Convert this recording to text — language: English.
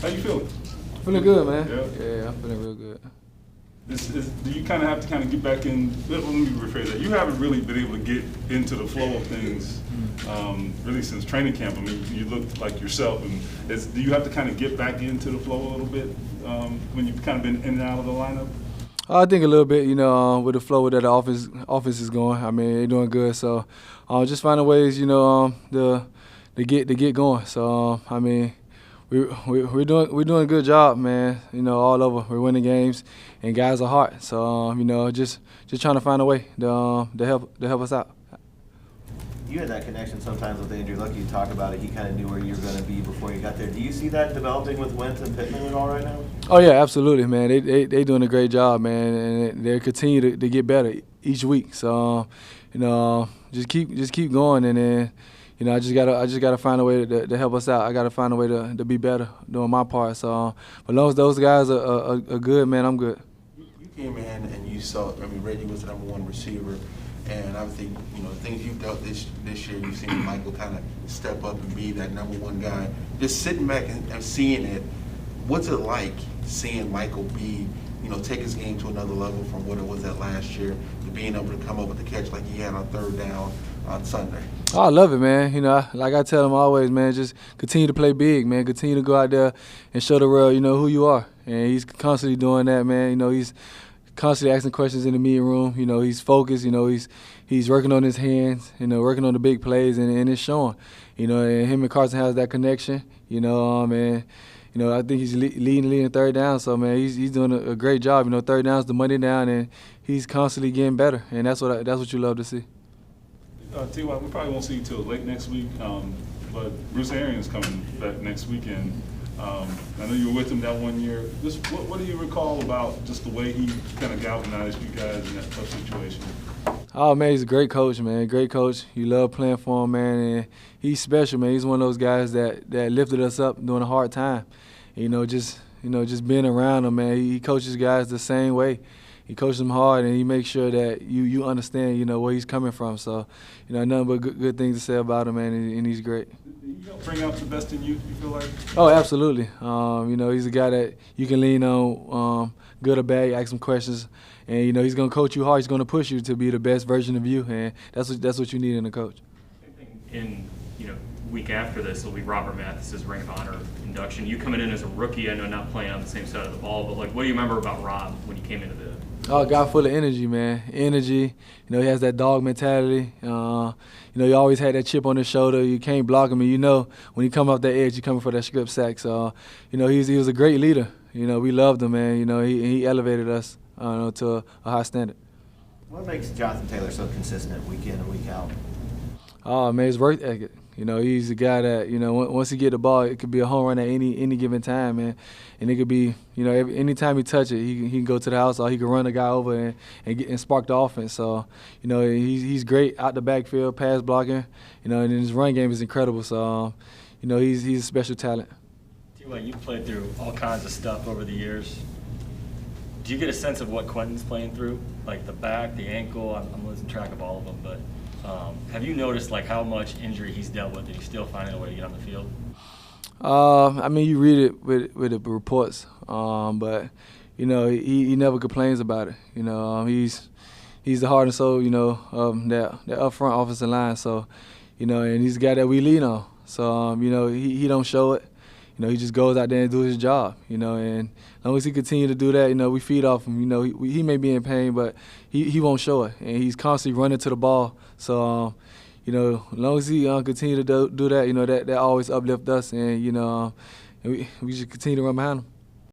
How you feeling? Feeling good, man. Yeah, I'm feeling real good. Do you kind of have to kind of get back in? Let me rephrase that. You haven't really been able to get into the flow of things really since training camp. I mean, you look like yourself. And do you have to kind of get back into the flow a little bit when you've kind of been in and out of the lineup? I think a little bit, with the flow that the offense is going. I mean, they're doing good. So just finding ways, to get going. So I mean, we're doing a good job, man. All over. We're winning games, and guys are hard. So just trying to find a way to help us out. You had that connection sometimes with Andrew Luck. You talk about it. He kind of knew where you were going to be before you got there. Do you see that developing with Wentz and Pittman at all right now? Oh yeah, absolutely, man. They doing a great job, man, and they continue to get better each week. So just keep going, and then I just gotta find a way to help us out. I gotta find a way to be better doing my part. So as long as those guys are good, man, I'm good. You came in and you saw. I mean, Reggie was the #1 receiver. And obviously, the things you've dealt this year, you've seen Michael kind of step up and be that #1 guy. Just sitting back and seeing it, what's it like seeing Michael be, take his game to another level from what it was at last year to being able to come up with the catch like he had on 3rd down on Sunday? Oh, I love it, man. Like I tell him always, man, just continue to play big, man. Continue to go out there and show the world, who you are. And he's constantly doing that, man. He's constantly asking questions in the meeting room. He's focused. He's working on his hands. Working on the big plays, and it's showing. And him and Carson has that connection. And I think he's leading 3rd down. So man, he's doing a great job. 3rd down's the money down, and he's constantly getting better. And that's what you love to see. T.Y., we probably won't see you till late next week, but Bruce Arians coming back next weekend. I know you were with him that 1 year. Just what do you recall about just the way he kind of galvanized you guys in that tough situation? Oh, man, he's a great coach, man. Great coach. You love playing for him, man. And he's special, man. He's one of those guys that lifted us up during a hard time. Just being around him, man. He coaches guys the same way. He coaches them hard, and he makes sure that you understand, where he's coming from. So, nothing but good things to say about him, man, and he's great. Did he help bring out the best in you feel like? Oh, absolutely. He's a guy that you can lean on, good or bad. You ask him questions, and he's going to coach you hard. He's going to push you to be the best version of you, and that's what you need in a coach. In week after this will be Robert Mathis' Ring of Honor induction. You coming in as a rookie, I know not playing on the same side of the ball, but what do you remember about Rob when you came into the? Oh, a guy full of energy, man. Energy. He has that dog mentality. He always had that chip on his shoulder. You can't block him, and when he come off that edge, you coming for that script sack. So, he was a great leader. We loved him, man. He elevated us to a high standard. What makes Jonathan Taylor so consistent week in and week out? Oh, man, his work ethic. He's a guy that, once he get the ball, it could be a home run at any given time, man. And it could be, anytime he touch it, he can go to the house, or he can run a guy over and spark the offense. So, he's great out the backfield, pass blocking, and his run game is incredible. So, he's a special talent. T.Y., you've played through all kinds of stuff over the years. Do you get a sense of what Quenton's playing through, like the back, the ankle? I'm losing track of all of them, but have you noticed how much injury he's dealt with, and he's still finding a way to get on the field? You read it with the reports, but he never complains about it. He's the heart and soul, of that up front offensive line. So, and he's a guy that we lean on. So, he don't show it. He just goes out there and do his job. And as long as he continue to do that, we feed off him. He may be in pain, but he won't show it, and he's constantly running to the ball. So, as long as he continue to do that, that always uplift us, and we should continue to run behind him.